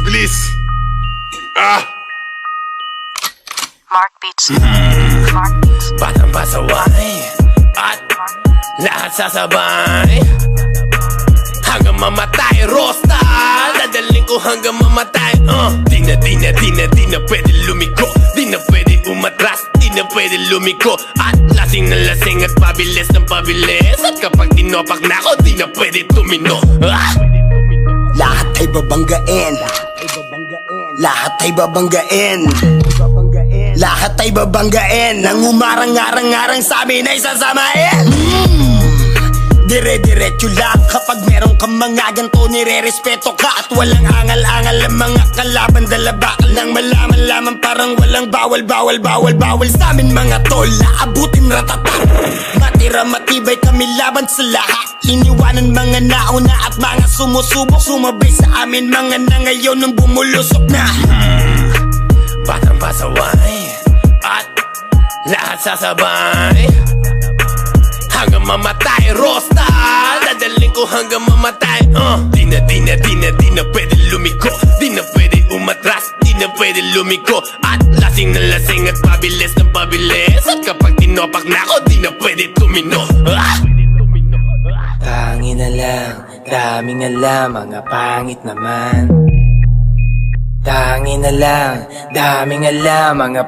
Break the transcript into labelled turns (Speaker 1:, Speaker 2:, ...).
Speaker 1: bilis.
Speaker 2: Mark Beats. Mark Beats.
Speaker 3: Batang pasaway at lahat sasabay hanggang mamatay. Rosta, dadaling ko hanggang mamatay. Di na pwede lumiko, di na pwede umatras, di na pwede lumiko. At lasing na lasing at pabilis ng pabilis. At kapag tinopak na ako, di na pwede tumino.
Speaker 4: Lahat ay babanggain, lahat ay babanggain, lahat ay babanggain. Nang umarang-arang-arang sa amin ay sasamain. Dire-diretso lang kapag meron kang mga ganto, nire-respeto ka. At walang angal-angal ang mga kalaban. Dalabakal lang malaman lamang, parang walang bawal sa amin mga tol. Naabutin ratatak, matira matibay kami laban sa lahat. Iniwanan mga nauna at mga sumusubok, sumabay sa amin mga na ngayon nung bumulusok na.
Speaker 3: Batang pasaway at lahat sasabay hanggang mamatay. Rosta, dadaling ko hanggang mamatay. Di na pwede lumiko, di na pwede umatras, di na pwede lumiko. At lasing na lasing at pabilis ng pabilis. At kapag tinopak na ako, di na pwede tumino.
Speaker 5: Pangin na lang, daming alam, mga pangit naman. Tangin na lang, daming alam, mga